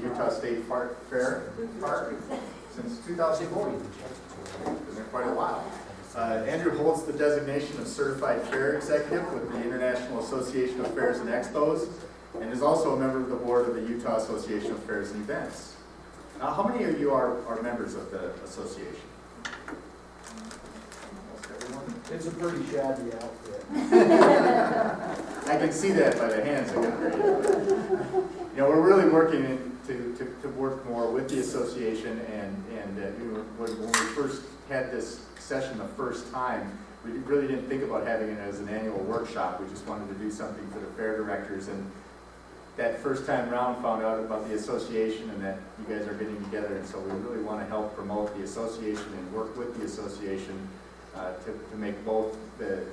Utah State Fair Park since 2004. Been there quite a while. Andrew holds the designation of Certified Fair Executive with the International Association of Fairs and Expos, and is also a member of the board of the Utah Association of Fairs and Events. How many of you are members of the association? Almost everyone? It's a pretty shabby outfit. I can see that by the hands I got raised. You know, we're really working to work more with the association, and when we first had this session the first time, we really didn't think about having it as an annual workshop. We just wanted to do something for the fair directors, and that first time round found out about the association and that you guys are getting together, and so we really want to help promote the association and work with the association to make both the,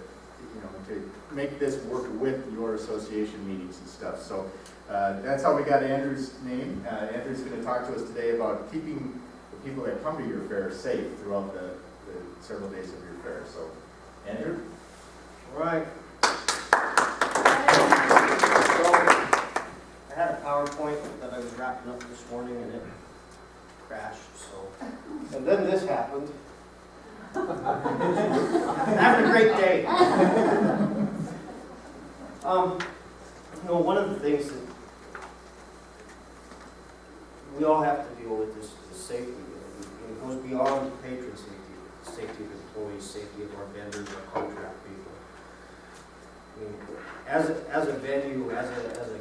to make this work with your association meetings and stuff. So that's how we got Andrew's name. Andrew's going to talk to us today about keeping the people that come to your fair safe throughout the several days of your fair. So, Andrew? All right. I had a PowerPoint that I was wrapping up this morning and it crashed, so. And then this happened. I'm having a great day. One of the things that we all have to deal with is safety. And it goes beyond patron safety. Safety of employees, safety of our vendors, our contract people. I mean, as a venue, as a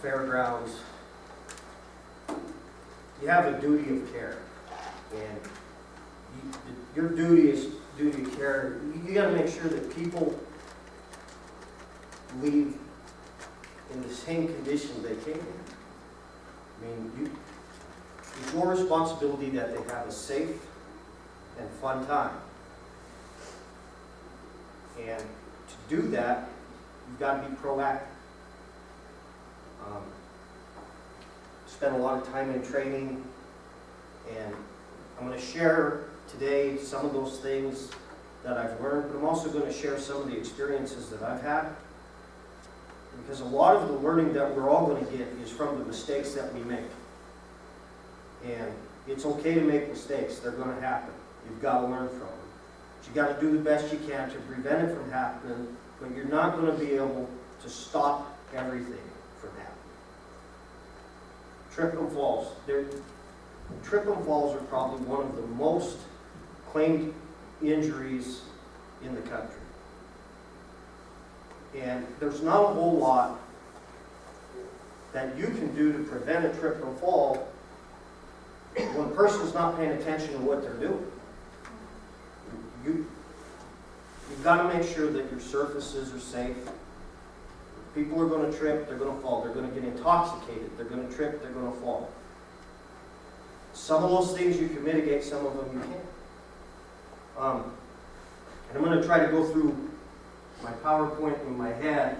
fairgrounds, you have a duty of care, and your duty is duty of care. You got to make sure that people leave in the same condition they came in. I mean, it's your responsibility that they have a safe and fun time. And to do that, you've got to be proactive. Spend a lot of time in training, and I'm going to share today some of those things that I've learned, but I'm also going to share some of the experiences that I've had, because a lot of the learning that we're all going to get is from the mistakes that we make. And it's okay to make mistakes. They're going to happen. You've got to learn from them. But you've got to do the best you can to prevent it from happening, but you're not going to be able to stop everything from happening. Trip and falls. Trip and falls are probably one of the most claimed injuries in the country. And there's not a whole lot that you can do to prevent a trip and fall when a person's not paying attention to what they're doing. You've got to make sure that your surfaces are safe. People are going to trip, they're going to fall. They're going to get intoxicated, they're going to trip, they're going to fall. Some of those things you can mitigate, some of them you can't. And I'm going to try to go through my PowerPoint in my head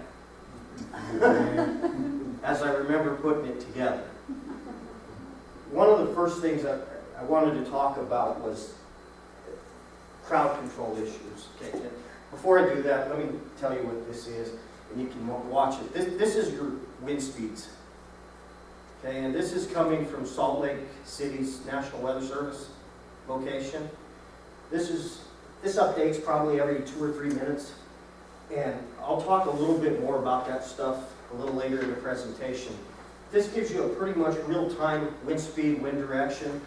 as I remember putting it together. One of the first things that I wanted to talk about was crowd control issues. Okay. Before I do that, let me tell you what this is, and you can watch it. This is your wind speeds. Okay, and this is coming from Salt Lake City's National Weather Service location. This updates probably every 2 or 3 minutes, and I'll talk a little bit more about that stuff a little later in the presentation. This gives you a pretty much real-time wind speed, wind direction.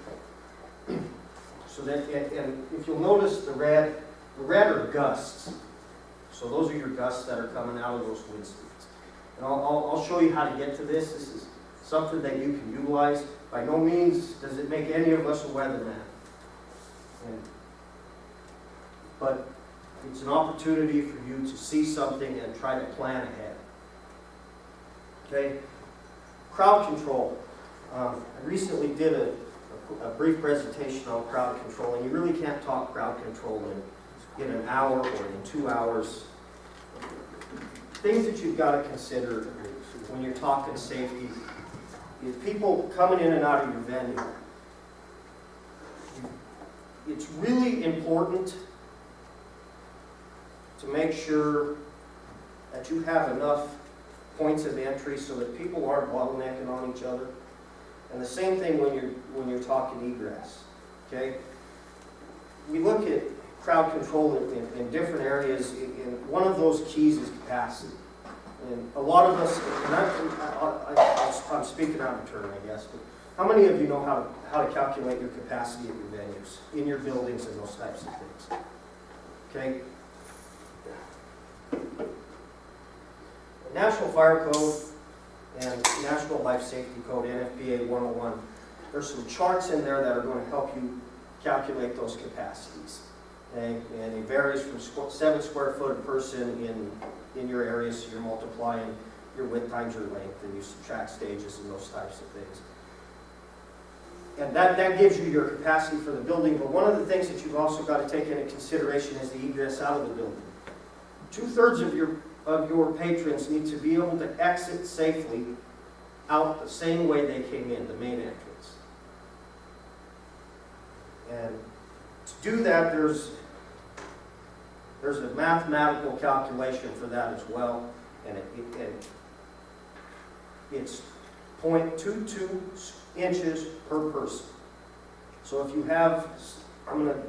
So that, and if you'll notice the red are gusts. So those are your gusts that are coming out of those wind speeds. And I'll show you how to get to this. This is something that you can utilize. By no means does it make any of us a weatherman. But it's an opportunity for you to see something and try to plan ahead. Okay? Crowd control. I recently did a brief presentation on crowd control, and you really can't talk crowd control in an hour or in 2 hours. Things that you've got to consider when you're talking safety is people coming in and out of your venue. It's really important to make sure that you have enough points of entry so that people aren't bottlenecking on each other. And the same thing when you're talking egress, okay? We look at crowd control in different areas, and one of those keys is capacity. And a lot of us, and I'm speaking out of turn, I guess, but how many of you know how to calculate your capacity at your venues, in your buildings and those types of things? Okay? National Fire Code and National Life Safety Code, NFPA 101, there's some charts in there that are going to help you calculate those capacities. Okay? And it varies from 7 square foot a person in your area, so you're multiplying your width times your length, and you subtract stages and those types of things. And that gives you your capacity for the building, but one of the things that you've also got to take into consideration is the egress out of the building. 2/3 of your patrons need to be able to exit safely out the same way they came in, the main entrance. And to do that, there's a mathematical calculation for that as well, and it's 0.22 inches per person. So if you have,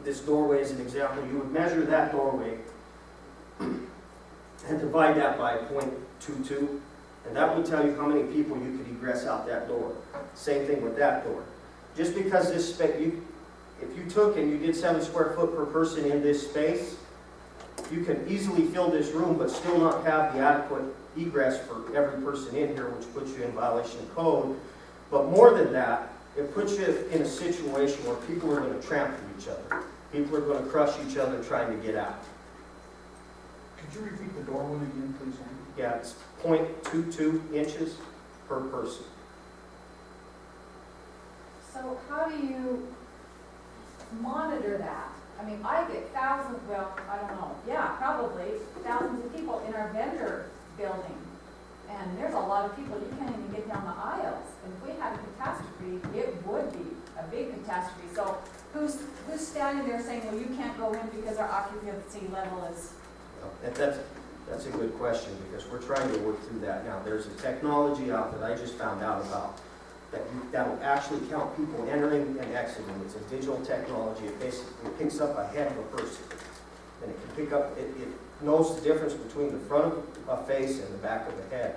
this doorway as an example, you would measure that doorway and divide that by 0.22, and that would tell you how many people you could egress out that door. Same thing with that door. Just because this space, if you took and you did 7 square foot per person in this space, you can easily fill this room but still not have the adequate egress for every person in here, which puts you in violation of code. But more than that, it puts you in a situation where people are going to trample each other. People are going to crush each other trying to get out. Could you repeat the door one again, please, Andy? Yeah, it's 0.22 inches per person. So how do you monitor that? I mean, I get thousands, well, I don't know, yeah, probably thousands of people in our vendor building. And there's a lot of people, you can't even get down the aisles. And if we had a catastrophe, it would be a big catastrophe. So who's standing there saying, well, you can't go in because our occupancy level is... That's a good question, because we're trying to work through that now. There's a technology out that I just found out about that'll actually count people entering and exiting. It's a digital technology. It basically picks up a head of a person. And it can pick up, it knows the difference between the front of a face and the back of the head.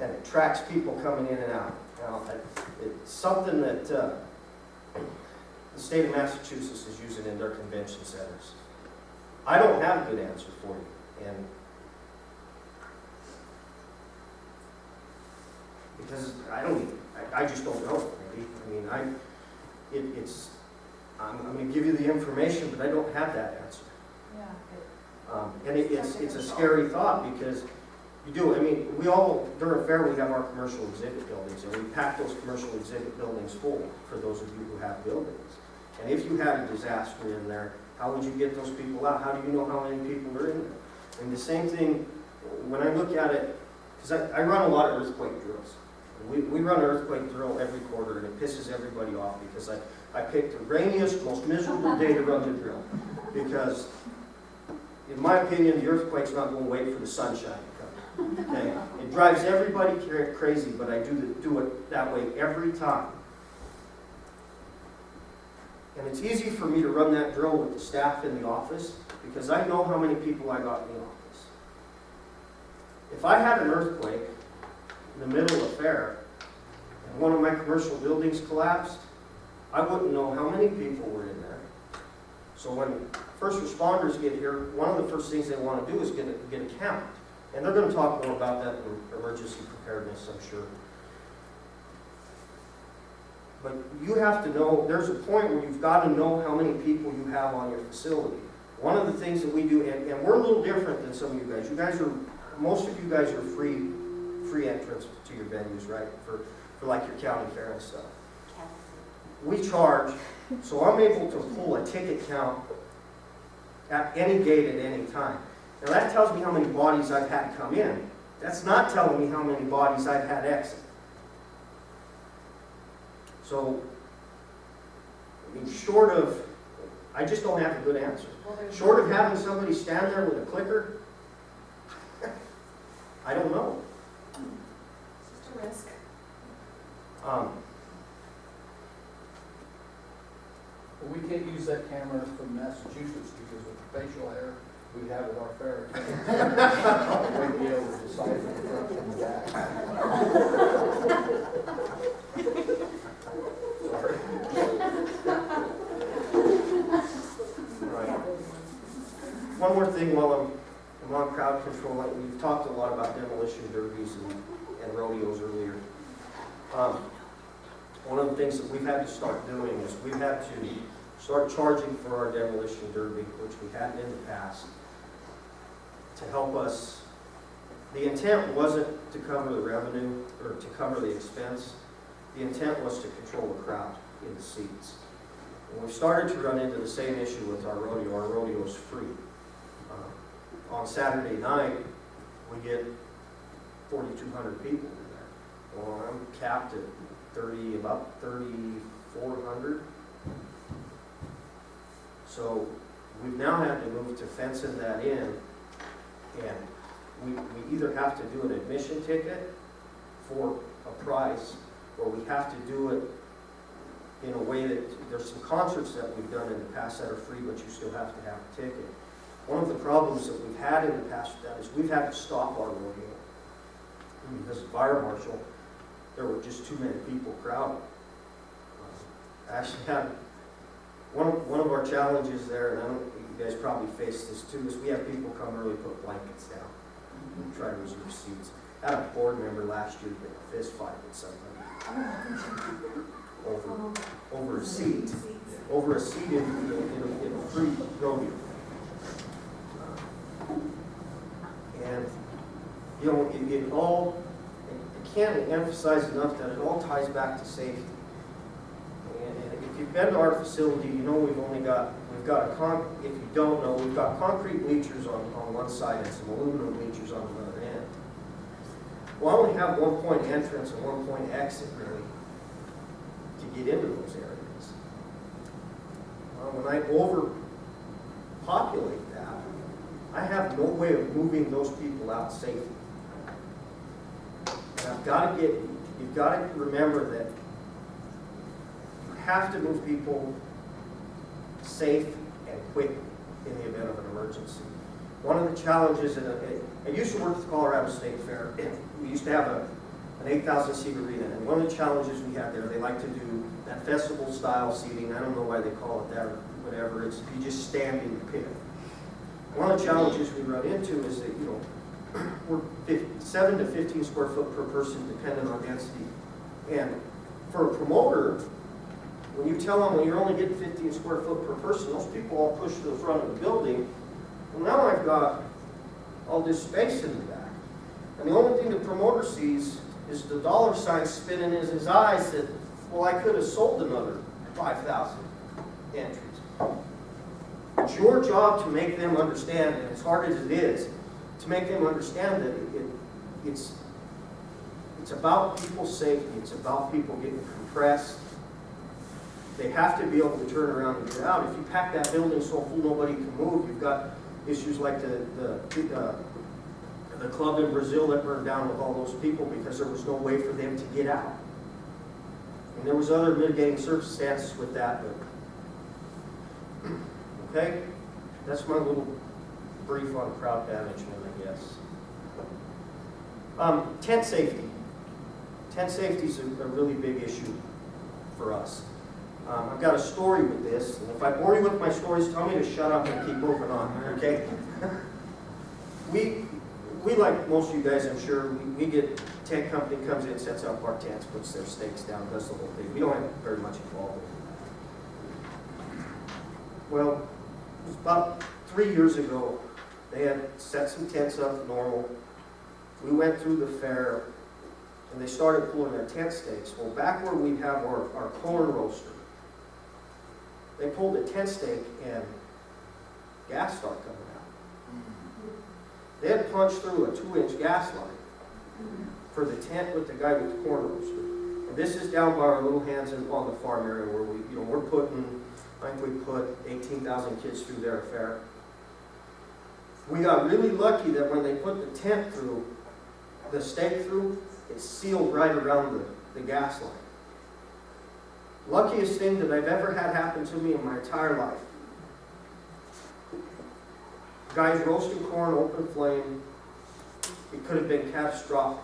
And it tracks people coming in and out. Now, it's something that the state of Massachusetts is using in their convention centers. I don't have a good answer for you. And because I just don't know, really. I mean, I'm going to give you the information, but I don't have that answer. Yeah. And it's a scary thought, because you do. I mean, we all, during a fair, we have our commercial exhibit buildings, and we pack those commercial exhibit buildings full for those of you who have buildings. And if you had a disaster in there, how would you get those people out? How do you know how many people are in there? And the same thing, when I look at it, because I run a lot of earthquake drills. We run an earthquake drill every quarter, and it pisses everybody off, because I picked the rainiest, most miserable day to run the drill. Because, in my opinion, the earthquake's not going to wait for the sunshine to come. Okay? It drives everybody crazy, but I do it that way every time. And it's easy for me to run that drill with the staff in the office, because I know how many people I got in the office. If I had an earthquake in the middle of a fair, and one of my commercial buildings collapsed, I wouldn't know how many people were in there. So when first responders get here, one of the first things they want to do is get a count. And they're going to talk more about that in emergency preparedness, I'm sure. But you have to know, there's a point where you've got to know how many people you have on your facility. One of the things that we do, and we're a little different than some of you guys. Most of you guys are free entrance to your venues, right? For like your county fair and stuff. We charge, so I'm able to pull a ticket count at any gate at any time. Now that tells me how many bodies I've had come in. That's not telling me how many bodies I've had exit. So, I mean, short of, I just don't have a good answer. Short of having somebody stand there with a clicker, I don't know. It's just a risk. Well, we can't use that camera from Massachusetts because of facial hair we have at our fair. We'd be able to decipher the front from the back. Sorry. Right. One more thing while I'm on crowd control, like we've talked a lot about demolition derbies and rodeos earlier. One of the things that we've had to start doing is we've had to start charging for our demolition derby, which we hadn't in the past, to help us. The intent wasn't to cover the revenue or to cover the expense. The intent was to control the crowd in the seats. And we started to run into the same issue with our rodeo. Our rodeo is free. On Saturday night, we get 4,200 people in there. Well, I'm capped at about 3,400. So we've now had to move to fencing that in, and we either have to do an admission ticket for a price, or we have to do it in a way that, there's some concerts that we've done in the past that are free, but you still have to have a ticket. One of the problems that we've had in the past with that is we've had to stop our rodeo. Because of fire marshal, there were just too many people crowded. I actually had one of our challenges there, and I don't, you guys probably face this too, is we have people come early, put blankets down, and try to reserve seats. I had a board member last year get a fist fight with somebody over a seat in a free rodeo. And you know, I can't emphasize enough that it all ties back to safety. And if you've been to our facility, you know we've got if you don't know, we've got concrete bleachers on one side and some aluminum bleachers on the other end. We'll only have one point entrance and one point exit really to get into those areas. When I overpopulate that, I have no way of moving those people out safely. And you've got to remember that you have to move people safe and quick in the event of an emergency. One of the challenges, I used to work at the Colorado State Fair, and we used to have an 8,000 seat arena, and one of the challenges we had there, they like to do that festival style seating. I don't know why they call it that or whatever. It's you just stand in the pit. One of the challenges we run into is that, you know, we're 7 to 15 square foot per person depending on density. And for a promoter, when you tell them, well, you're only getting 15 square foot per person, those people all push to the front of the building. Well, now I've got all this space in the back. And the only thing the promoter sees is the dollar sign spinning in his eyes that, well, I could have sold another 5,000 entries. It's your job to make them understand, and as hard as it is, to make them understand that it's about people's safety. It's about people getting compressed. They have to be able to turn around and get out. If you pack that building so full nobody can move, you've got issues like the club in Brazil that burned down with all those people because there was no way for them to get out. And there was other mitigating circumstances with that, but okay, that's my little brief on crowd management, I guess. Tent safety. Tent safety is a really big issue for us. I've got a story with this, and if I bore you with my stories, tell me to shut up and keep moving on, okay? We like most of you guys, I'm sure, we get tent company comes in, sets up our tents, puts their stakes down, does the whole thing. We don't have very much involved with it. Well, it was about 3 years ago, they had set some tents up normal. We went through the fair, and they started pulling their tent stakes. Well, back where we have our corn roaster, they pulled the tent stake and gas started coming out. They had punched through a 2-inch gas line for the tent with the guy with the corn roaster. And this is down by our little hands on the farm area where we're putting, I think we put 18,000 kids through their fair. We got really lucky that when they put the tent through, the stake through, it sealed right around the gas line. Luckiest thing that I've ever had happen to me in my entire life. Guys roasting corn, open flame. It could have been catastrophic.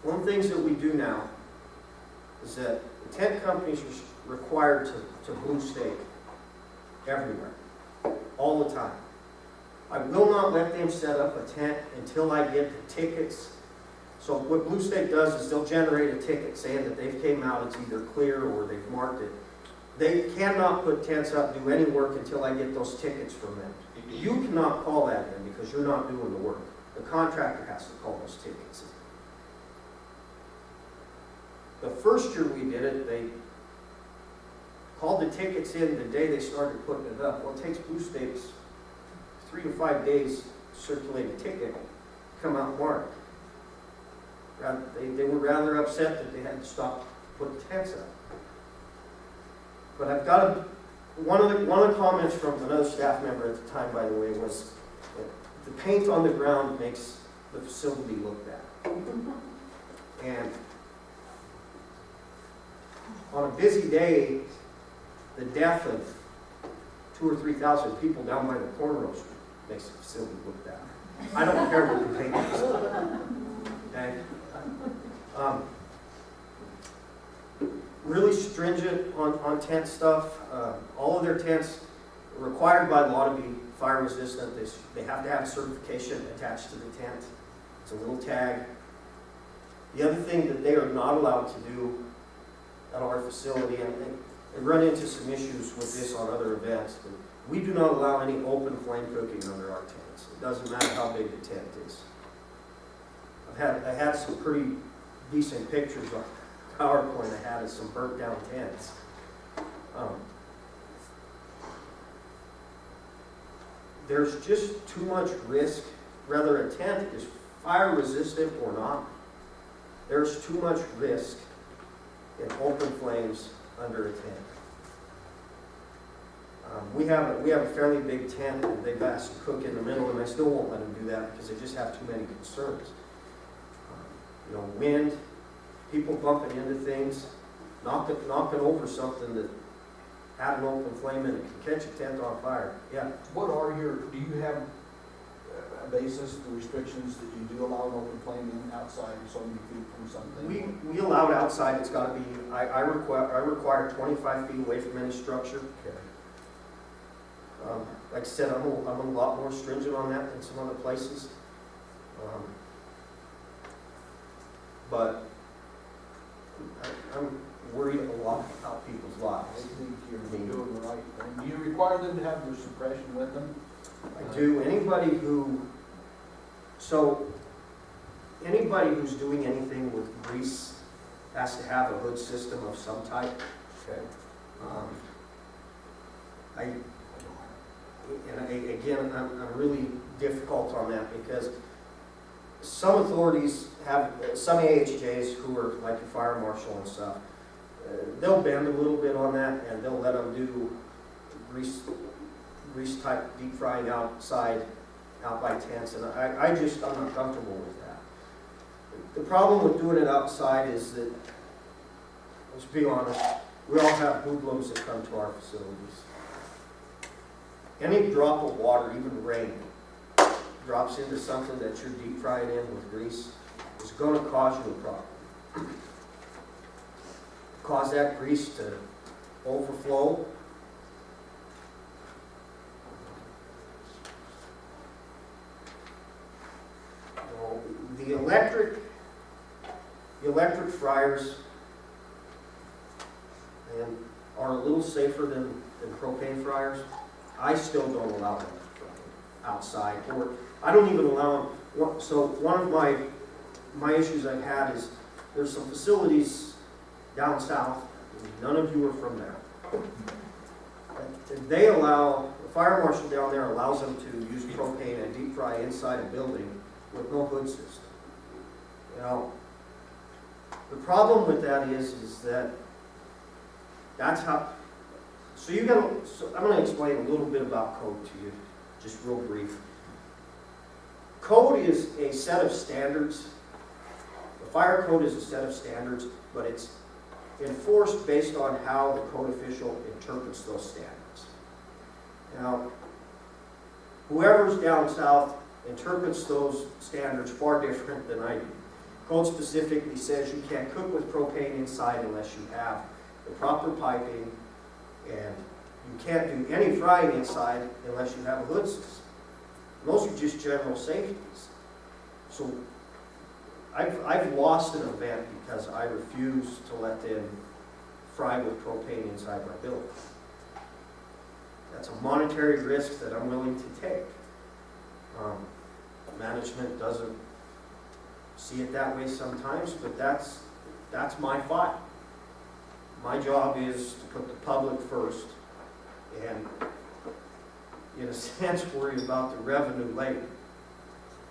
One of the things that we do now is that the tent companies are required to blue stake everywhere, all the time. I will not let them set up a tent until I get the tickets. So what Blue Stake does is they'll generate a ticket saying that they've came out, it's either clear or they've marked it. They cannot put tents up, do any work until I get those tickets from them. You cannot call that in because you're not doing the work. The contractor has to call those tickets in. The first year we did it, they called the tickets in the day they started putting it up. Well, it takes Blue Stakes 3 to 5 days to circulate a ticket, come out marked. They were rather upset that they had to stop putting tents up. But I've got one of the comments from another staff member at the time, by the way, was that the paint on the ground makes the facility look bad. And on a busy day, the death of 2,000 or 3,000 people down by the corn roaster makes the facility look bad. I don't care what the paint is. Okay? Really stringent on tent stuff. All of their tents are required by law to be fire resistant. They have to have a certification attached to the tent. It's a little tag. The other thing that they are not allowed to do at our facility, and I run into some issues with this on other events, but we do not allow any open flame cooking under our tents. It doesn't matter how big the tent is. I had some pretty decent pictures on PowerPoint I had of some burnt down tents. There's just too much risk, whether a tent is fire resistant or not. There's too much risk in open flames under a tent. We have a fairly big tent that they've asked to cook in the middle, and I still won't let them do that because they just have too many concerns. Wind, people bumping into things, knocking over something that had an open flame in it can catch a tent on fire. Yeah. Do you have a basis, the restrictions that you do allow an open flame in outside so many feet from something? We allow it outside. It's got to be, I require 25 feet away from any structure. Okay. Like I said, I'm a lot more stringent on that than some other places. But I'm worried a lot about people's I lives. think you're doing the right thing. Do you require them to have their suppression with them? I do. Anybody who's doing anything with grease has to have a hood system of some type. Okay. I'm really difficult on that because some authorities have, some AHJs who are like the fire marshal and stuff, they'll bend a little bit on that and they'll let them do grease type deep frying outside, out by tents, and I'm not comfortable with that. The problem with doing it outside is that, let's be honest, we all have hoodlums that come to our facilities. Any drop of water, even rain, drops into something that you're deep frying in with grease, is going to cause you a problem. Cause that grease to overflow. Well, the electric fryers are a little safer than propane fryers. I still don't allow them outside, or I don't even allow them. So one of my issues I've had is there's some facilities down south, none of you are from there. They allow, the fire marshal down there allows them to use propane and deep fry inside a building with no hood system. The problem with that is that that's how, I'm going to explain a little bit about code to you, just real brief. Code is a set of standards. The fire code is a set of standards, but it's enforced based on how the code official interprets those standards. Now, whoever's down south interprets those standards far different than I do. Code specifically says you can't cook with propane inside unless you have the proper piping, and you can't do any frying inside unless you have a hood system. Those are just general safeties. So I've lost an event because I refused to let them fry with propane inside my building. That's a monetary risk that I'm willing to take. Management doesn't see it that way sometimes, but that's my fight. My job is to put the public first and, in a sense, worry about the revenue later.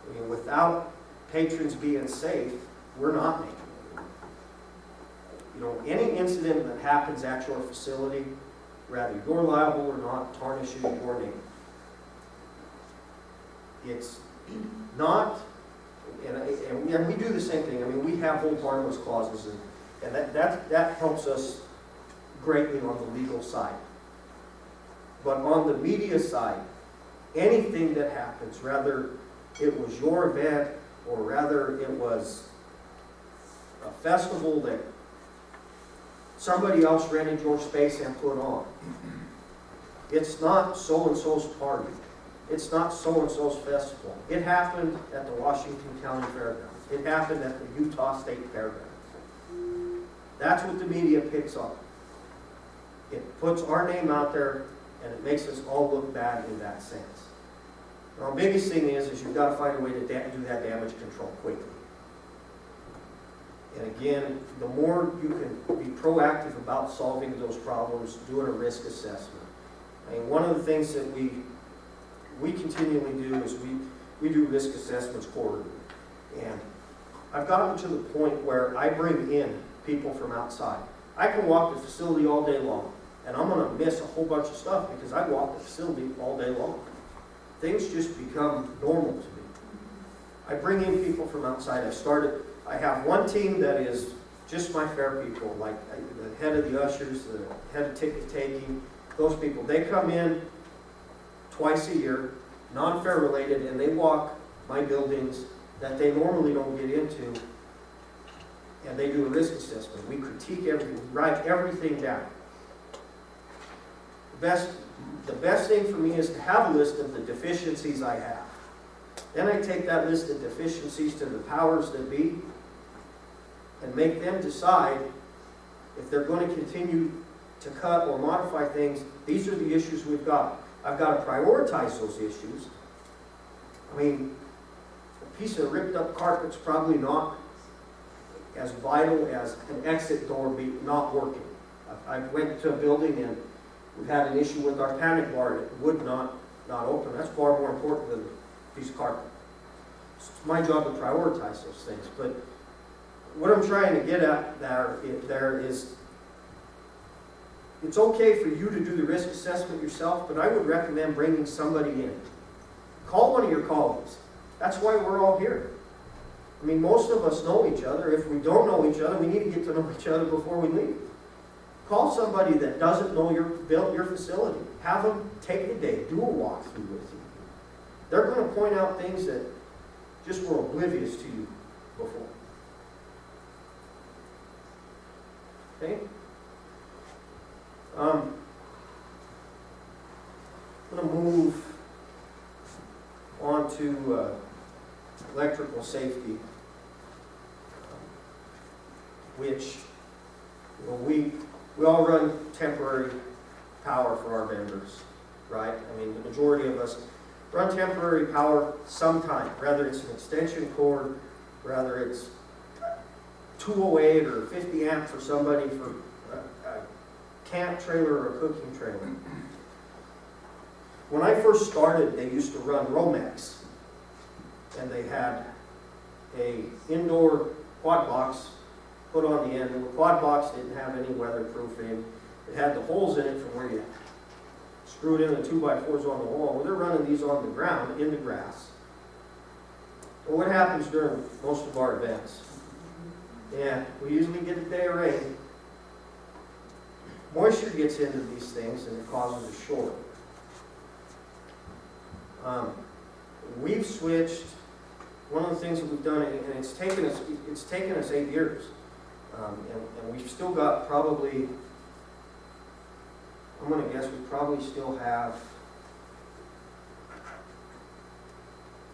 I mean, without patrons being safe, we're not making it. You know, any incident that happens at your facility, whether you're liable or not, tarnishes your name. It's not, and we do the same thing. I mean, we have hold harmless clauses, and that helps us greatly on the legal side. But on the media side, anything that happens, whether it was your event or rather it was a festival that somebody else rented your space and put on, it's not so-and-so's party. It's not so-and-so's festival. It happened at the Washington County Fairgrounds. It happened at the Utah State Fairgrounds. That's what the media picks up. It puts our name out there, and it makes us all look bad in that sense. Now, the biggest thing is you've got to find a way to do that damage control quickly. And again, the more you can be proactive about solving those problems, doing a risk assessment. I mean, one of the things that we continually do is we do risk assessments quarterly. And I've gotten to the point where I bring in people from outside. I can walk the facility all day long, and I'm going to miss a whole bunch of stuff because I walk the facility all day long. Things just become normal to me. I bring in people from outside. I have one team that is just my fair people, like the head of the ushers, the head of ticket taking, those people. They come in twice a year, non-fair related, and they walk my buildings that they normally don't get into, and they do a risk assessment. We critique everything, write everything down. The best thing for me is to have a list of the deficiencies I have. Then I take that list of deficiencies to the powers that be and make them decide if they're going to continue to cut or modify things. These are the issues we've got. I've got to prioritize those issues. I mean, a piece of ripped up carpet's probably not as vital as an exit door not working. I went to a building and we had an issue with our panic bar. It would not open. That's far more important than a piece of carpet. It's my job to prioritize those things. But what I'm trying to get at there is it's okay for you to do the risk assessment yourself, but I would recommend bringing somebody in. Call one of your colleagues. That's why we're all here. I mean, most of us know each other. If we don't know each other, we need to get to know each other before we leave. Call somebody that doesn't know your facility. Have them take the day, do a walkthrough with you. They're going to point out things that just were oblivious to you before. Okay? I'm going to move on to electrical safety, which we all run temporary power for our vendors, right? I mean, the majority of us run temporary power sometime, whether it's an extension cord, whether it's 208 or 50 amp for somebody for a camp trailer or a cooking trailer. When I first started, they used to run Romex, and they had a indoor quad box put on the end, and the quad box didn't have any weatherproofing. It had the holes in it from where you screwed in the 2x4s on the wall. Well, they're running these on the ground, in the grass. Well, what happens during most of our events? Yeah, we usually get a day of rain, moisture gets into these things and it causes a short. We've switched, one of the things that we've done, and it's taken us 8 years, and we've still got probably, I'm going to guess we probably still have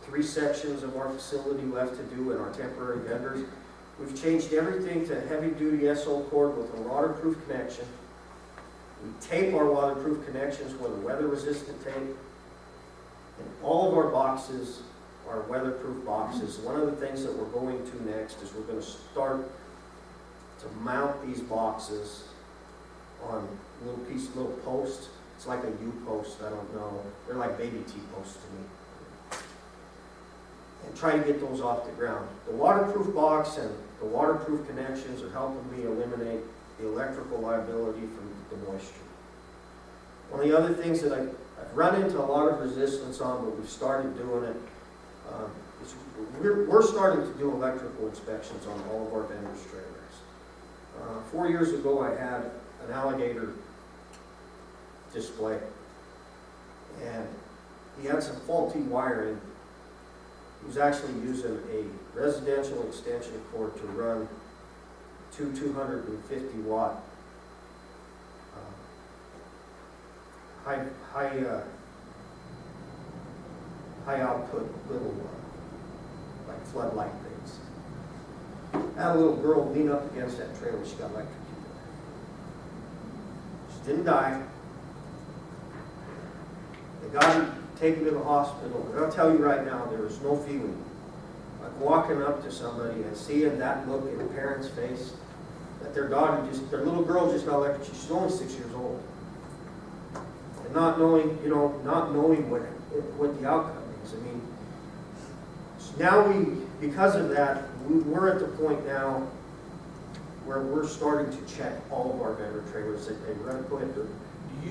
3 sections of our facility left to do in our temporary vendors. We've changed everything to heavy-duty SO cord with a waterproof connection. We tape our waterproof connections with a weather-resistant tape. And all of our boxes are weatherproof boxes. One of the things that we're going to next is we're going to start to mount these boxes on little posts. It's like a U-post, I don't know. They're like baby T-posts to me. And try to get those off the ground. The waterproof box and the waterproof connections are helping me eliminate the electrical liability from the moisture. One of the other things that I've run into a lot of resistance on, but we've started doing it, is we're starting to do electrical inspections on all of our vendors' trailers. 4 years ago, I had an alligator display, and he had some faulty wiring. He was actually using a residential extension cord to run two 250-watt high output little like floodlight things. I had a little girl lean up against that trailer. She got electrocuted. She didn't die. They got her taken to the hospital. And I'll tell you right now, there is no feeling like walking up to somebody and seeing that look in a parent's face that their little girl just got electrocuted. She's only 6 years old. And not knowing what the outcome is. I mean, so now because of that, we're at the point now where we're starting to check all of our vendor trailers that they run. Go ahead, Dirk. Do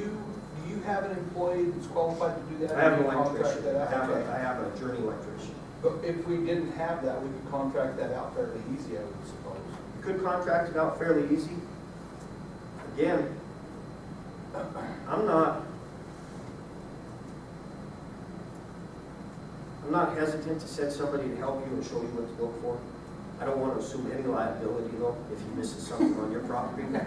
you have an employee that's qualified to do that? I have an Or do you contract electrician. that out? Okay. I have a journey electrician. But if we didn't have that, we could contract that out fairly easy, I would suppose. You could contract it out fairly easy. Again, I'm not hesitant to send somebody to help you and show you what to look for. I don't want to assume any liability though if he misses something on your property. Okay?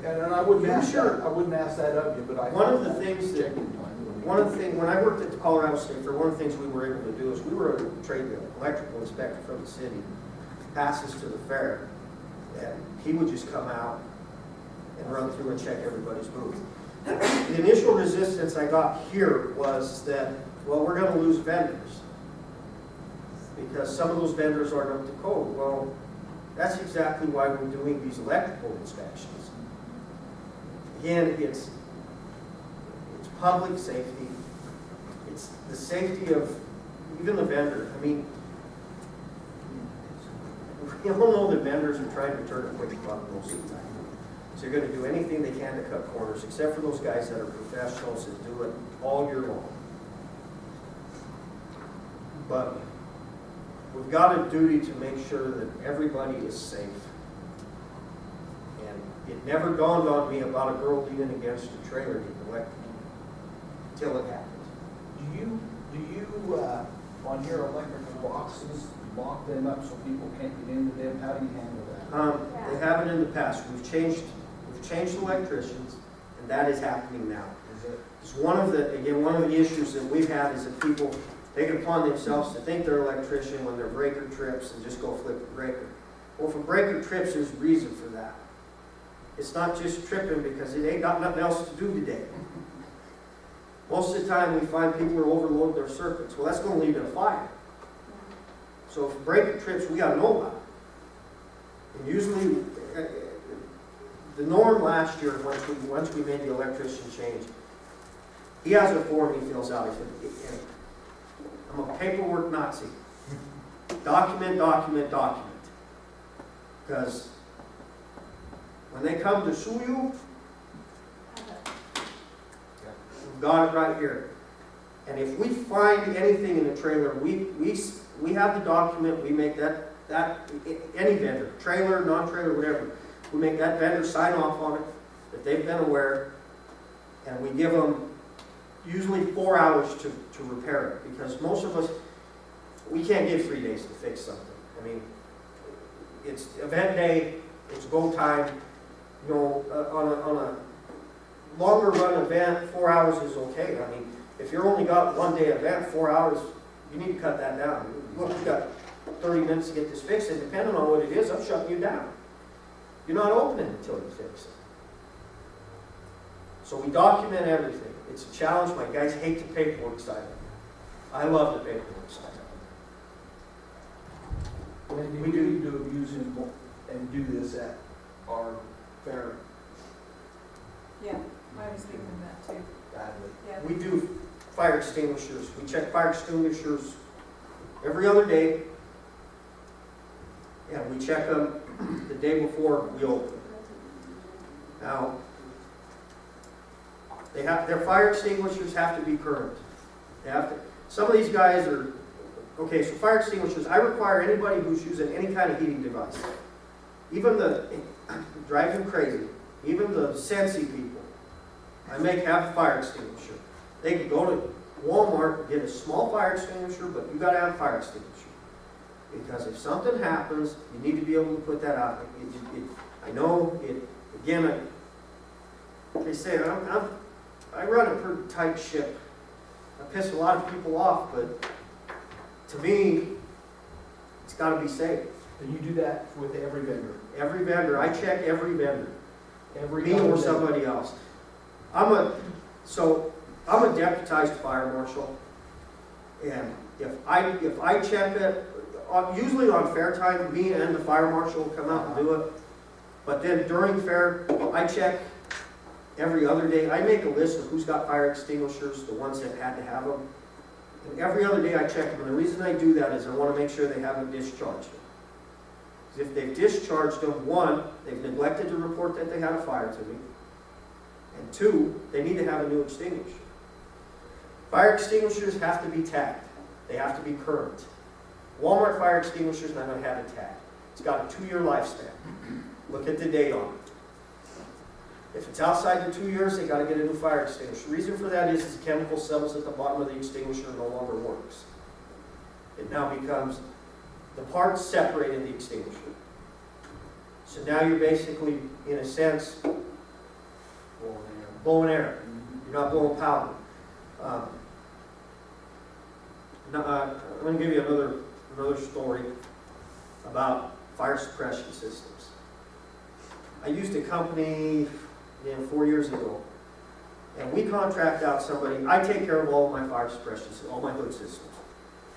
And I wouldn't Yeah, ask sure. that, I wouldn't ask that of you, but I. One of the things that when I worked at the Colorado State Fair, one of the things we were able to do is we were able to trade the electrical inspector from the city, passes to the fair, and he would just come out and run through and check everybody's booth. The initial resistance I got here was that, well, we're going to lose vendors because some of those vendors aren't up to code. Well, that's exactly why we're doing these electrical inspections. Again, it's public safety. It's the safety of even the vendor. I mean, we all know that vendors are trying to turn a quick buck most of the time. So they're going to do anything they can to cut corners, except for those guys that are professionals and do it all year long. But we've got a duty to make sure that everybody is safe. And it never dawned on me about a girl leaning against a trailer getting electrocuted until it happened. Do you on your electrical boxes, lock them up so people can't get into them? How do you handle that? They haven't in the past. We've changed electricians, and that is happening now. Is it? It's one of the issues that we've had is that people take it upon themselves to think they're an electrician when their breaker trips and just go flip the breaker. Well, if a breaker trips, there's a reason for that. It's not just tripping because it ain't got nothing else to do today. Most of the time we find people are overloading their circuits. Well, that's going to lead to a fire. So if a breaker trips, we got to know about it. And usually, the norm last year, once we made the electrician change, he has a form he fills out. He said, I'm a paperwork Nazi. Document, document, document. Because when they come to sue you, we've got it right here. And if we find anything in the trailer, we have the document, we make that any vendor, trailer, non-trailer, whatever, We make that vendor sign off on it, that they've been aware, and we give them usually 4 hours to repair it, because most of us, we can't give 3 days to fix something. I mean, it's event day, it's go time, you know, on a longer run event, 4 hours is okay. I mean, if you're only got 1 day event, 4 hours, you need to cut that down. Look, you've got 30 minutes to get this fixed, and depending on what it is, I'm shutting you down. You're not opening until you fix it. So we document everything. It's a challenge. My guys hate the paperwork side of it. I love the paperwork side of it. When we do use and do this at our fair Yeah, I was thinking that too. badly. Yeah. We do fire extinguishers. We check fire extinguishers every other day. And we check them the day before we open. Now, their fire extinguishers have to be current. They have to, some of these guys are, okay, so fire extinguishers, I require anybody who's using any kind of heating device, even the, drives them crazy, even the Sensi people, I make have a fire extinguisher. They can go to Walmart and get a small fire extinguisher, but you gotta have a fire extinguisher. Because if something happens, you need to be able to put that out. I know it, again, they say, I run a pretty tight ship. I piss a lot of people off, but to me, it's gotta be safe. And you do that with every vendor? Every vendor, I check every vendor. Every Me other or vendor. somebody else. I'm a deputized fire marshal, and if I check it, usually on fair time, me and the fire marshal will come out and do it. But then during fair, I check every other day. I make a list of who's got fire extinguishers, the ones that had to have them. And every other day I check them, and the reason I do that is I want to make sure they haven't discharged them. 'Cause if they've discharged them, one, they've neglected to report that they had a fire to me. And two, they need to have a new extinguisher. Fire extinguishers have to be tagged. They have to be current. Walmart fire extinguishers, not going to have it tagged. It's got a 2-year lifespan. Look at the date on it. If it's outside the 2 years, they got to get a new fire extinguisher. The reason for that is the chemical settles at the bottom of the extinguisher no longer works. It now becomes the parts separated the extinguisher. So now you're basically, in a sense, blowing air. You're not blowing powder. I'm going to give you another story about fire suppression systems. I used a company 4 years ago, and we contract out somebody. I take care of all of my fire suppression systems, all my hood systems.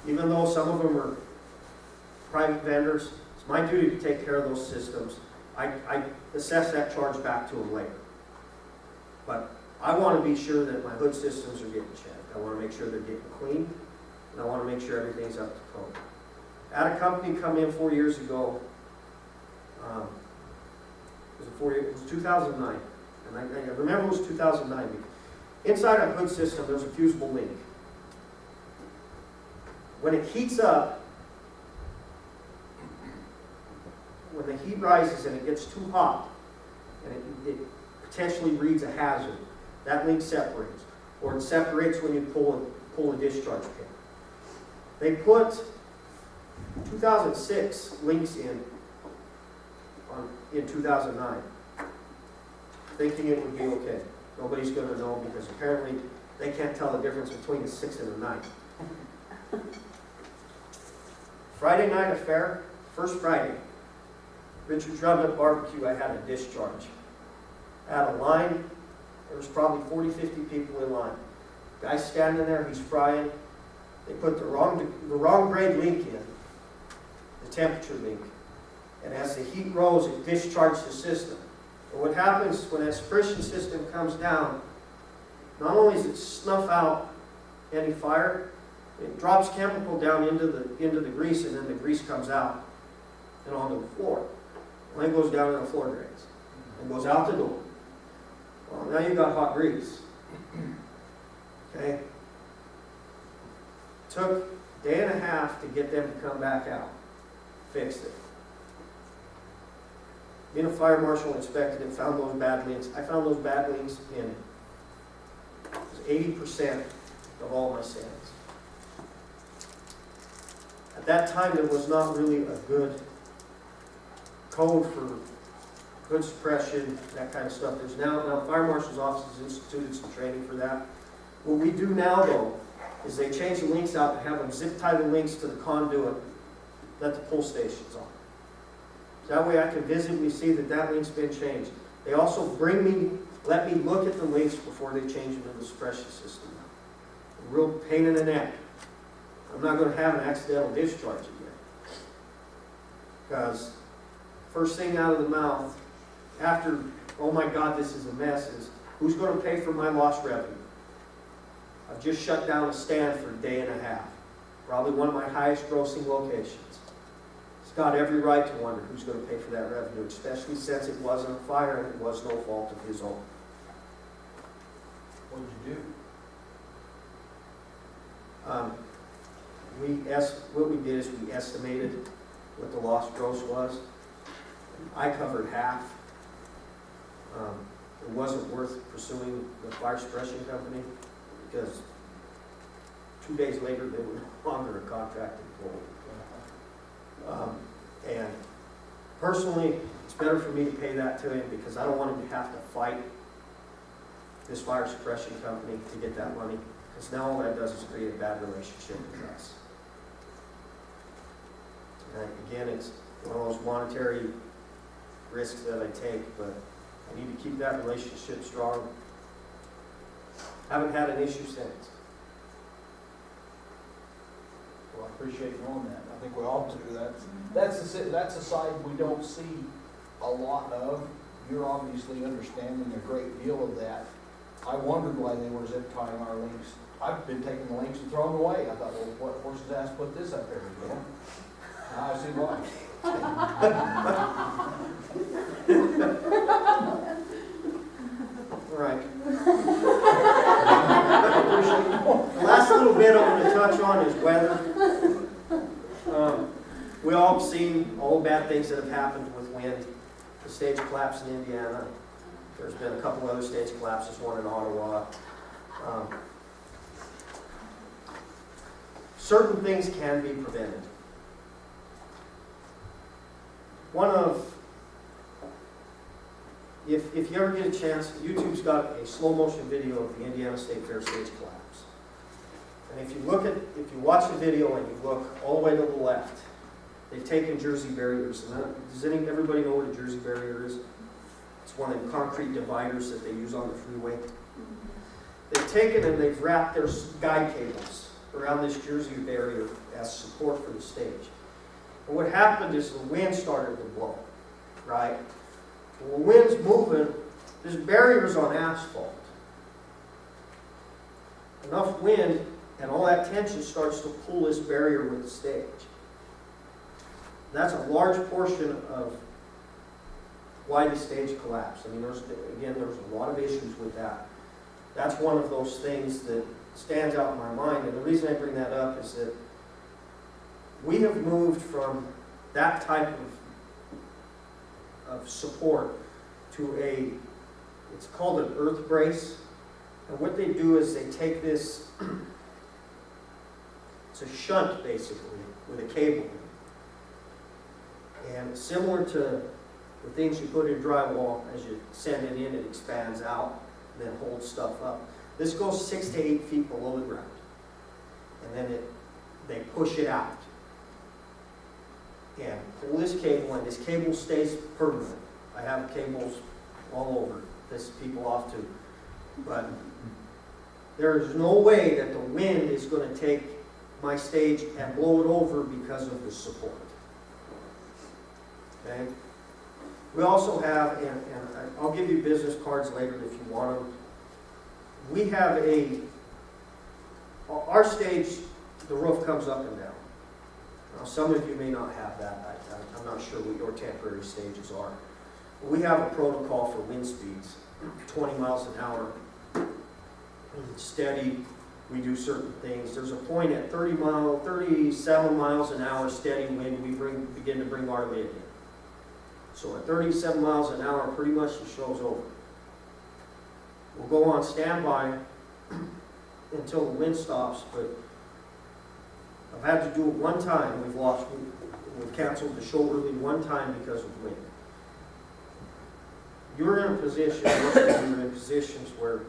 Even though some of them are private vendors, it's my duty to take care of those systems. I assess that charge back to them later. But I want to be sure that my hood systems are getting checked. I want to make sure they're getting clean, and I want to make sure everything's up to code. I had a company come in 4 years ago. It was 2009, and I remember it was 2009. Inside a hood system, there's a fusible link. When it heats up, when the heat rises and it gets too hot, and it potentially reads a hazard, that link separates, or it separates when you pull a discharge pin. They put 2006 links in 2009, thinking it would be okay. Nobody's going to know because apparently they can't tell the difference between a 6 and a 9. Friday night affair, first Friday, Richard Drummond barbecue, I had a discharge. I had a line, there was probably 40, 50 people in line. Guy's standing there, he's frying. They put the wrong grade link in, the temperature link. And as the heat rose, it discharged the system. And what happens when that suppression system comes down, not only does it snuff out any fire, it drops chemical down into the grease, and then the grease comes out and onto the floor. And then it goes down to the floor drains and goes out the door. Well, now you've got hot grease. Okay? Took a day and a half to get them to come back out. Fixed it. being a fire marshal, inspected and found those bad leaks. I found those bad leaks in 80% of all my sands. At that time, there was not really a good code for good suppression, that kind of stuff. There's now fire marshal's office has instituted some training for that. What we do now, though, is they change the links out and have them zip tie the links to the conduit that the pull station's on. So that way I can visibly see that that link's been changed. They also let me look at the links before they change them in the suppression system. A real pain in the neck. I'm not going to have an accidental discharge again. Because first thing out of the mouth, after, oh my God, this is a mess, is who's going to pay for my lost revenue? I've just shut down a stand for a day and a half. Probably one of my highest grossing locations. It's got every right to wonder who's going to pay for that revenue, especially since it wasn't a fire and it was no fault of his own. What did you do? What we did is we estimated what the lost gross was. I covered half. It wasn't worth pursuing the fire suppression company because 2 days later they were no longer a contracted employee. And personally, it's better for me to pay that to him because I don't want him to have to fight this fire suppression company to get that money, because now all that does is create a bad relationship with us. And again, it's one of those monetary risks that I take, but I need to keep that relationship strong. Haven't had an issue since. Well, I appreciate knowing that. I think we all do. That's a side we don't see a lot of. You're obviously understanding a great deal of that. I wondered why they were zip tying our links. I've been taking the links and throwing them away. I thought, well, what horse's ass put this up there again? Now I see why. Right. The last little bit I want to touch on is weather. We all have seen all the bad things that have happened with wind. The stage collapse in Indiana. There's been a couple other stage collapses, one in Ottawa. Certain things can be prevented. If you ever get a chance, YouTube's got a slow motion video of the Indiana State Fair stage collapse. And if you watch the video and you look all the way to the left, they've taken Jersey barriers. And does everybody know what a Jersey barrier is? It's one of the concrete dividers that they use on the freeway. They've taken and they've wrapped their guide cables around this Jersey barrier as support for the stage. And what happened is the wind started to blow, right? When the wind's moving, this barrier's on asphalt. Enough wind and all that tension starts to pull this barrier with the stage. That's a large portion of why the stage collapsed. I mean, there's a lot of issues with that. That's one of those things that stands out in my mind. And the reason I bring that up is that we have moved from that type of support to it's called an earth brace. And what they do is they take this, it's a shunt basically, with a cable. And similar to the things you put in drywall, as you send it in, it expands out and then holds stuff up. This goes 6 to 8 feet below the ground. And then they push it out. And pull this cable, and this cable stays permanent. I have cables all over, piss people off too. But there is no way that the wind is going to take my stage and blow it over because of the support. Okay? We also have, and I'll give you business cards later if you want them. We have our stage, the roof comes up and down. Now, some of you may not have that. I'm not sure what your temporary stages are. But we have a protocol for wind speeds, 20 miles an hour. Steady, we do certain things. There's a point at 37 miles an hour steady wind, we begin to bring our lid in. So at 37 miles an hour, pretty much the show's over. We'll go on standby until the wind stops, but I've had to do it one time. We've canceled the show early one time because of wind. You're in a position, most of you are in positions where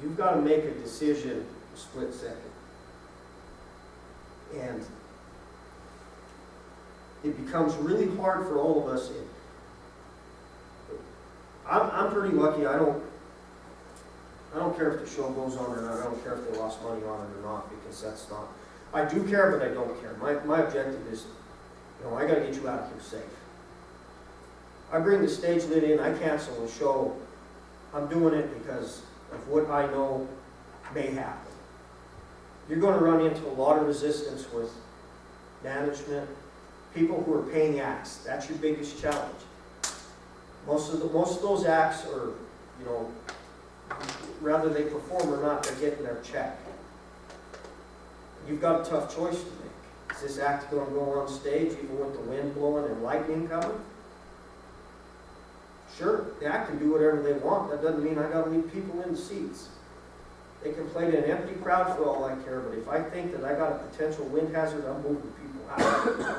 you've got to make a decision a split second. And it becomes really hard for all of us. I'm pretty lucky. I don't care if the show goes on or not. I don't care if they lost money on it or not, because that's not. I do care, but I don't care. My objective is, I got to get you out of here safe. I bring the stage lit in. I cancel the show. I'm doing it because of what I know may happen. You're going to run into a lot of resistance with management, people who are paying acts. That's your biggest challenge. Most of those acts are, whether they perform or not, they're getting their check. You've got a tough choice to make. Is this act going to go on stage even with the wind blowing and lightning coming? Sure, the act can do whatever they want. That doesn't mean I got to leave people in the seats. They can play to an empty crowd for all I care, but if I think that I got a potential wind hazard, I'm moving people out.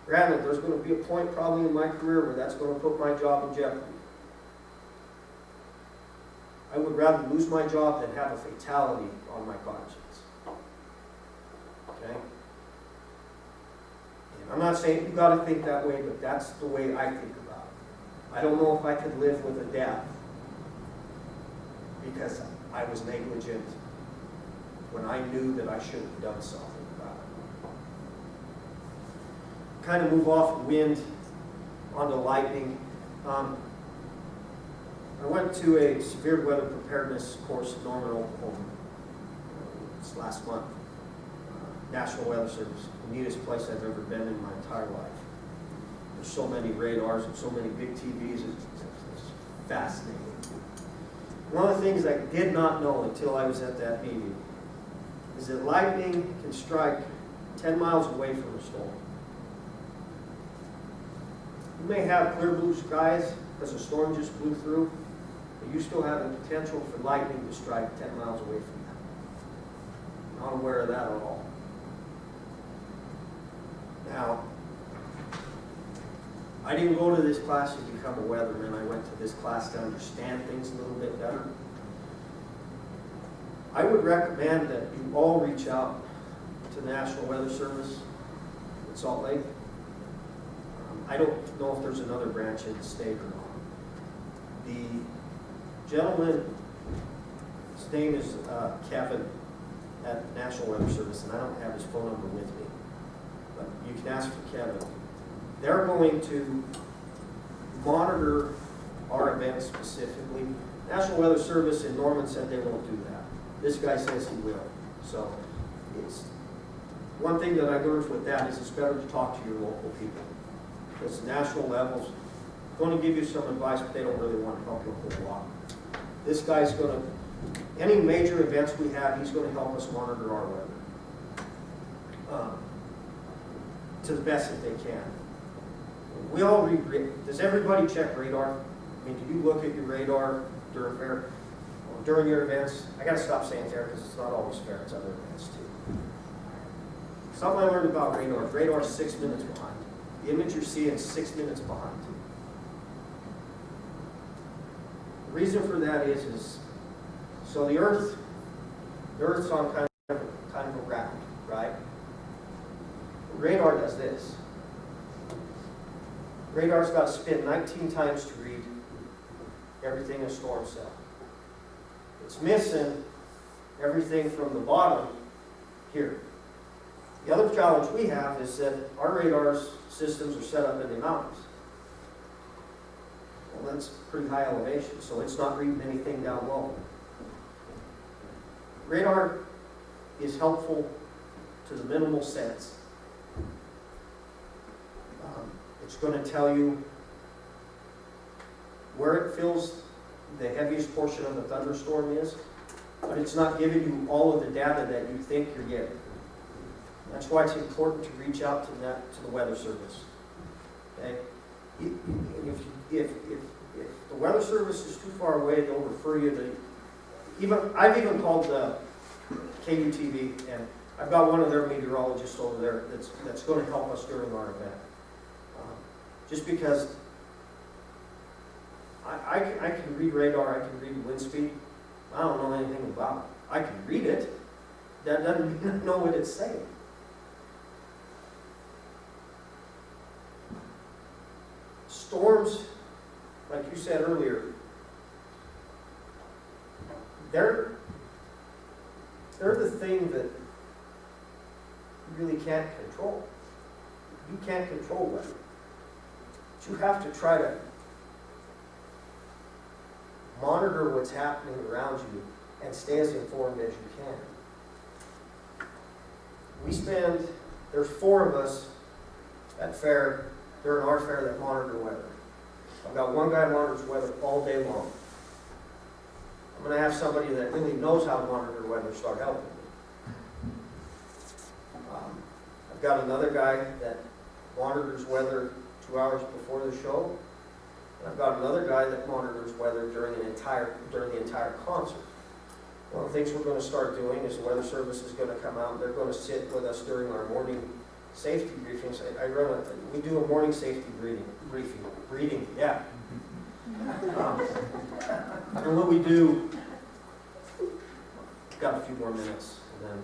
Granted, there's going to be a point probably in my career where that's going to put my job in jeopardy. I would rather lose my job than have a fatality on my conscience. Okay? And I'm not saying you've got to think that way, but that's the way I think about it. I don't know if I could live with a death because I was negligent when I knew that I should have done something about it. Kind of move off wind onto lightning. I went to a severe weather preparedness course in Norman, Oklahoma. This last month. National Weather Service, the neatest place I've ever been in my entire life. There's so many radars and so many big TVs. It's fascinating. One of the things I did not know until I was at that meeting is that lightning can strike 10 miles away from a storm. You may have clear blue skies because a storm just blew through, but you still have the potential for lightning to strike 10 miles away from that. Not aware of that at all. Now, I didn't go to this class to become a weatherman. I went to this class to understand things a little bit better. I would recommend that you all reach out to the National Weather Service in Salt Lake. I don't know if there's another branch in the state or not. The gentleman, his name is Kevin at National Weather Service, and I don't have his phone number with me, but you can ask for Kevin. They're going to monitor our events specifically. National Weather Service in Norman said they won't do that. This guy says he will. So it's one thing that I learned with that is it's better to talk to your local people. Because the national level's going to give you some advice, but they don't really want to help you a whole lot. This guy's going to, any major events we have, he's going to help us monitor our weather to the best that they can. We all read, does everybody check radar? I mean, do you look at your radar during your events? I got to stop saying fair because it's not always fair. It's other events too. Something I learned about radar. Radar's 6 minutes behind. The image you're seeing is 6 minutes behind. The reason for that is so the Earth's on kind of a round, right? Radar does this. Radar's got to spin 19 times to read everything in a storm cell. It's missing everything from the bottom here. The other challenge we have is that our radar systems are set up in the mountains. Well, that's pretty high elevation, so it's not reading anything down low. Radar is helpful to the minimal sense. It's going to tell you where it feels the heaviest portion of the thunderstorm is, but it's not giving you all of the data that you think you're getting. That's why it's important to reach out to the weather service. Okay? If the weather service is too far away, they'll refer you to, I've even called the KUTV, and I've got one of their meteorologists over there that's going to help us during our event. Just because I can read radar, I can read wind speed, I don't know anything about it. I can read it, that doesn't mean I know what it's saying. Storms, like you said earlier, they're the thing that you really can't control. You can't control weather. But you have to try to monitor what's happening around you and stay as informed as you can. There's 4 of us at fair, during our fair, that monitor weather. I've got one guy who monitors weather all day long. I'm going to have somebody that really knows how to monitor weather start helping me. I've got another guy that monitors weather 2 hours before the show. And I've got another guy that monitors weather during the entire concert. One of the things we're going to start doing is the weather service is going to come out and they're going to sit with us during our morning safety briefings. We do a morning safety briefing, yeah. And what we do, got a few more minutes, and then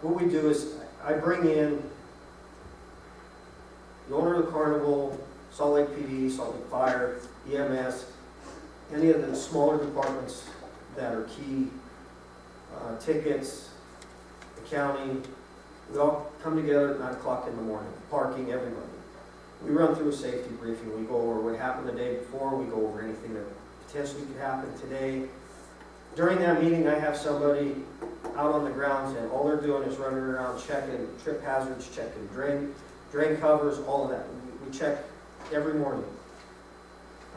what we do is I bring in the owner of the carnival, Salt Lake PD, Salt Lake Fire, EMS, any of the smaller departments that are key, tickets, accounting. We all come together at 9 o'clock in the morning, parking, everybody. We run through a safety briefing. We go over what happened the day before. We go over anything that potentially could happen today. During that meeting, I have somebody out on the grounds, and all they're doing is running around checking trip hazards, checking drain covers, all of that. We check every morning.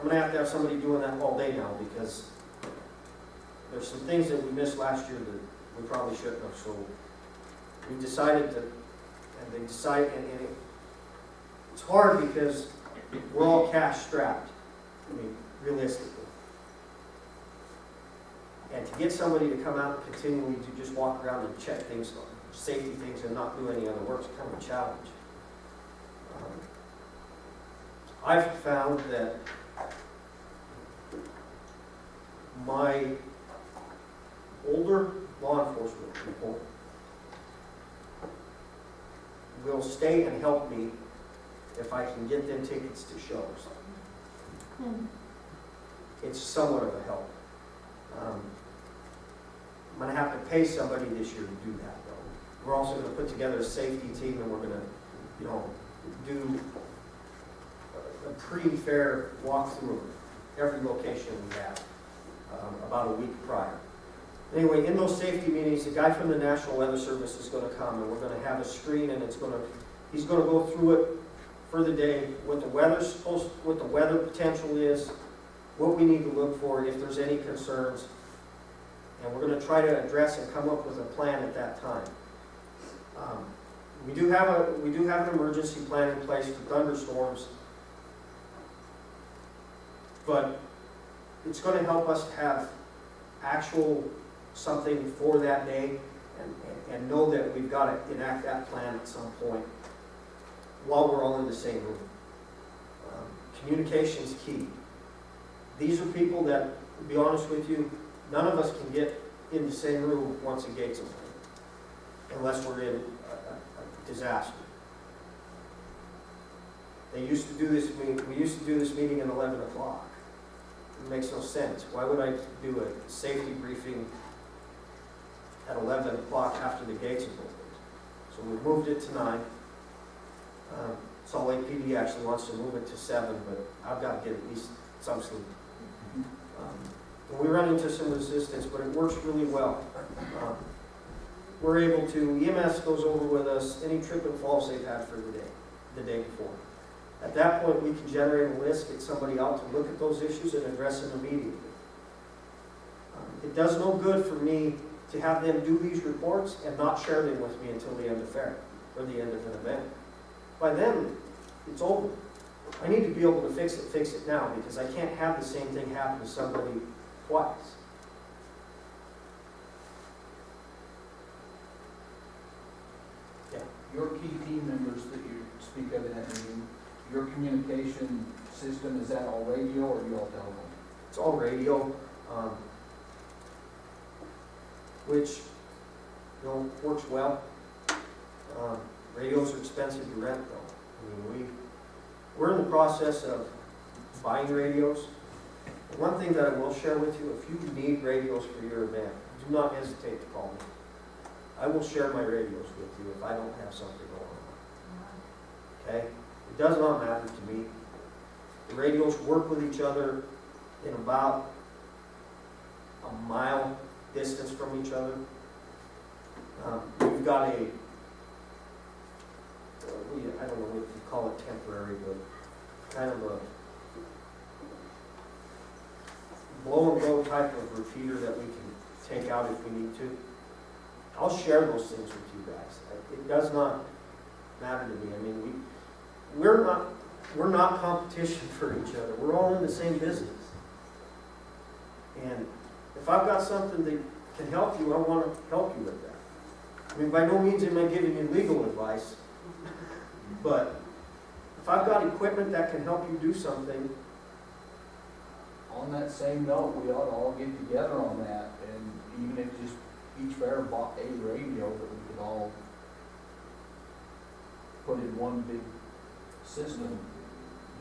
I'm going to have somebody doing that all day now because there's some things that we missed last year that we probably shouldn't have. So we decided to, and they decided, and it's hard because we're all cash strapped. I mean, realistically. And to get somebody to come out and continually to just walk around and check things, safety things, and not do any other work is kind of a challenge. I've found that my older law enforcement people will stay and help me if I can get them tickets to shows. It's somewhat of a help. I'm going to have to pay somebody this year to do that, though. We're also going to put together a safety team, and we're going to, do a pretty fair walkthrough of every location we have about a week prior. Anyway, in those safety meetings, the guy from the National Weather Service is going to come, and we're going to have a screen, and he's going to go through it for the day, what the weather potential is, what we need to look for, if there's any concerns, and we're going to try to address and come up with a plan at that time. We do have an emergency plan in place for thunderstorms, but it's going to help us to have actual something for that day and know that we've got to enact that plan at some point while we're all in the same room. Communication is key. These are people that, to be honest with you, none of us can get in the same room once the gates open, unless we're in a disaster. We used to do this meeting at 11 o'clock. It makes no sense. Why would I do a safety briefing at 11 o'clock after the gates are opened? So we moved it to 9. Salt Lake PD actually wants to move it to 7, but I've got to get at least some sleep. And we run into some resistance, but it works really well. We're able to, EMS goes over with us any trip and falls they've had for the day before. At that point, we can generate a list, get somebody out to look at those issues and address them immediately. It does no good for me to have them do these reports and not share them with me until the end of fair. or the end of an event. By then, it's over. I need to be able to fix it now, because I can't have the same thing happen to somebody twice. Yeah. Your key team members that you speak of in that meeting, your communication system, is that all radio or you all telephone? It's all radio, which, works well. Radios are expensive to rent though. I mean, we're in the process of buying radios. One thing that I will share with you, if you need radios for your event, do not hesitate to call me. I will share my radios with you if I don't have something going on. Okay? It does not matter to me. The radios work with each other in about a mile distance from each other. We've got a, I don't know what you call it, temporary, but kind of a blow and go type of repeater that we can take out if we need to. I'll share those things with you guys. It does not matter to me. I mean, we're not competition for each other. We're all in the same business. And if I've got something that can help you, I want to help you with that. I mean, by no means am I giving you legal advice, but if I've got equipment that can help you do something. On that same note, we ought to all get together on that, and even if just each fair bought a radio that we could all put in one big system,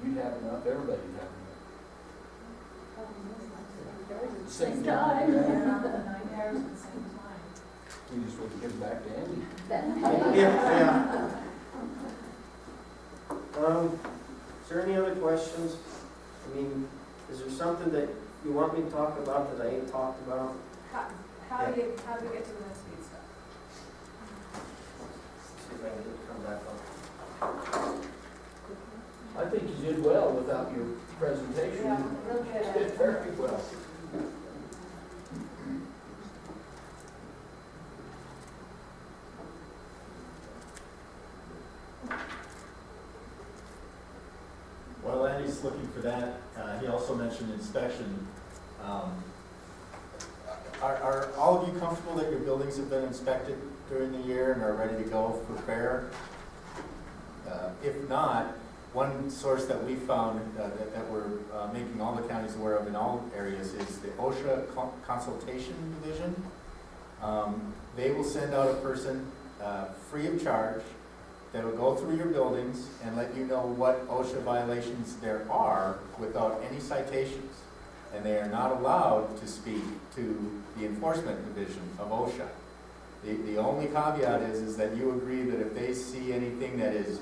you'd have enough, everybody'd have enough. Same time. Yeah, 9 hours at the same time. We just want to give it back to Andy. Yeah. Is there any other questions? I mean, is there something that you want me to talk about that I ain't talked about? How do we get to the next speed stuff? See if I can get it come back up. I think you did well without your presentation. Yeah, real You good. did very well. While Andy's looking for that, he also mentioned inspection. Are all of you comfortable that your buildings have been inspected during the year and are ready to go for fair? If not, one source that we found that we're making all the counties aware of in all areas is the OSHA Consultation Division. They will send out a person free of charge that will go through your buildings and let you know what OSHA violations there are without any citations. And they are not allowed to speak to the enforcement division of OSHA. The only caveat is that you agree that if they see anything that is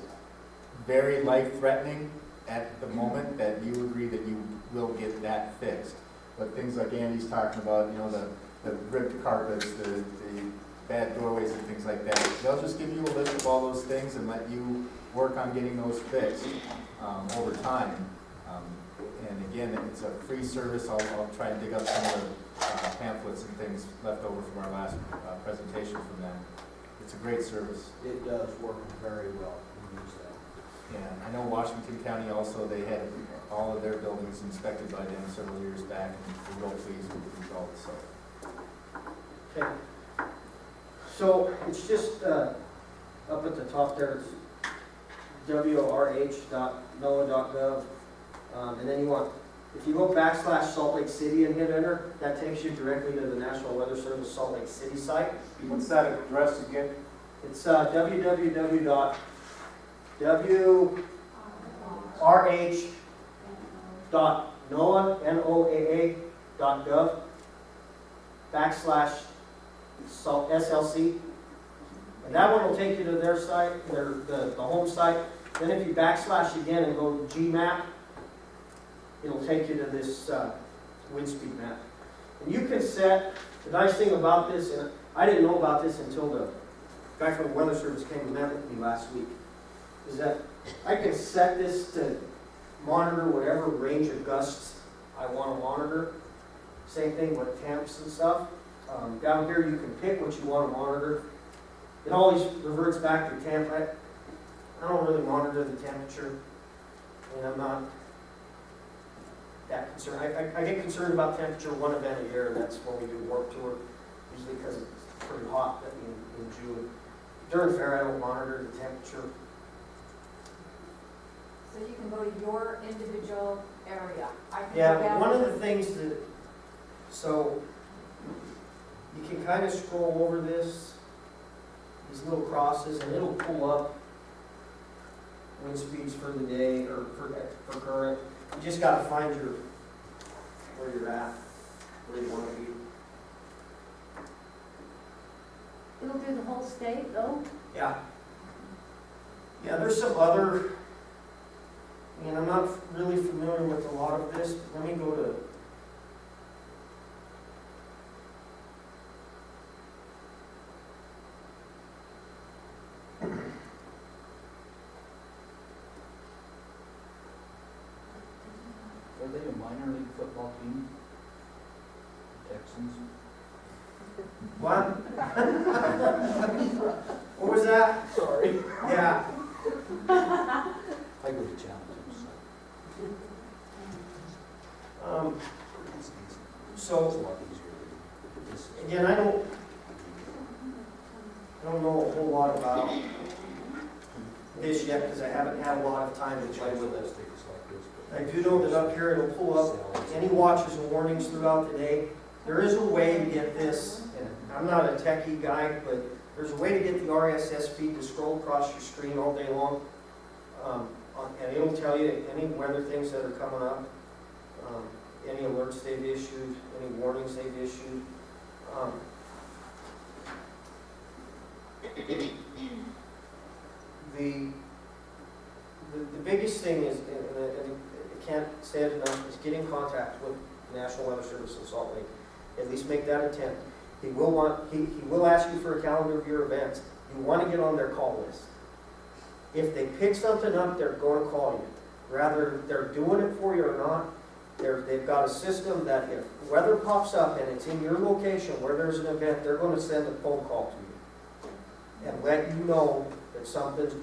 very life-threatening at the moment, that you agree that you will get that fixed. But things like Andy's talking about, the ripped carpets, the bad doorways and things like that, they'll just give you a list of all those things and let you work on getting those fixed over time. And again, it's a free service. I'll try and dig up some of the pamphlets and things left over from our last presentation from them. It's a great service. It does work very well. We use that. Yeah, I know Washington County also, they had all of their buildings inspected by them several years back, and we're real pleased with the results. So. Okay. So it's just up at the top there, it's wrh.noaa.gov. And then if you go / Salt Lake City and hit enter, that takes you directly to the National Weather Service Salt Lake City site. What's that address again? It's www.wrh.noaa.gov /SLC. And that one will take you to their site, the home site. Then if you / again and go to GMAP, it'll take you to this wind speed map. And you can set, the nice thing about this, and I didn't know about this until the guy from the Weather Service came and met with me last week, is that I can set this to monitor whatever range of gusts I want to monitor. Same thing with temps and stuff. Down here you can pick what you want to monitor. it always reverts back to temp. I don't really monitor the temperature, and I'm not that concerned. I get concerned about temperature one event a year, and that's when we do warp tour, usually because it's pretty hot in June. During fair, I don't monitor the temperature. So you can go to your individual area. I can go Yeah, down one of to- the things that, so you can kind of scroll over this, these little crosses, and it'll pull up wind speeds for the day or for current. You just gotta find where you're at, where you wanna be. It'll do the whole state though? Yeah. Yeah, there's some other, and I'm not really familiar with a lot of this, but let me go to, Are they a minor league football team? Texans? what? What was that? Sorry. Yeah, I go to challenges. It's a so, lot easier. again, I don't know a whole lot about this yet, because I haven't had a lot of time to play with it. I do know that up here it'll pull up any watches and warnings throughout the day. There is a way to get this, and I'm not a techie guy, but there's a way to get the RSS feed to scroll across your screen all day long. And it'll tell you any weather things that are coming up, any alerts they've issued, any warnings they've issued. The biggest thing is, and I can't say it enough, is get in contact with National Weather Service in Salt Lake. At least make that attempt. He will ask you for a calendar of your events. You want to get on their call list. If they pick something up, they're going to call you. Rather they're doing it for you or not, they've got a system that if weather pops up and it's in your location where there's an event, they're going to send a phone call to you and let you know that something's,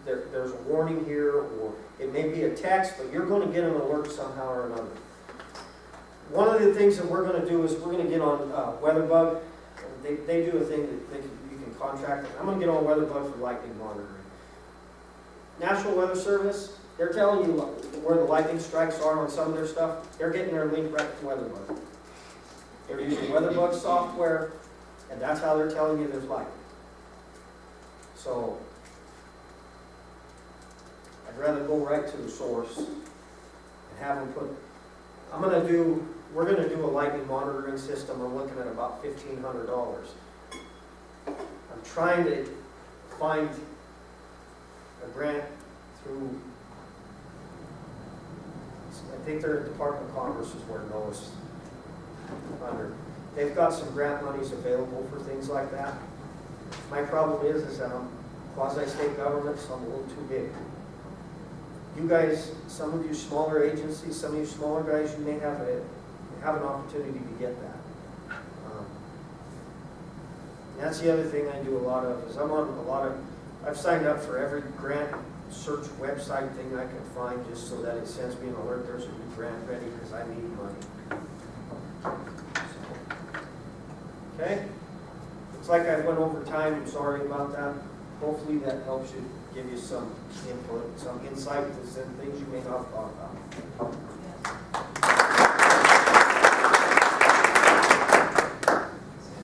there's a warning here, or it may be a text, but you're going to get an alert somehow or another. One of the things that we're going to do is we're going to get on WeatherBug. They do a thing that you can contract. I'm going to get on WeatherBug for lightning monitoring. National Weather Service, they're telling you where the lightning strikes are on some of their stuff. They're getting their link right to WeatherBug. They're using WeatherBug software, and that's how they're telling you there's lightning. So I'd rather go right to the source and have them put. We're going to do a lightning monitoring system. I'm looking at about $1,500. I'm trying to find a grant through, I think their Department of Commerce is where it knows under. They've got some grant monies available for things like that. My problem is that I'm quasi-state government, so I'm a little too big. You guys, some of you smaller agencies, some of you smaller guys, you may have an opportunity to get that. That's the other thing I do a lot of, is I've signed up for every grant search website thing I can find, just so that it sends me an alert there's a new grant ready, because I need money. Okay? Looks like I went over time, I'm sorry about that. Hopefully that helps you, give you some input, some insight to some things you may not have thought about.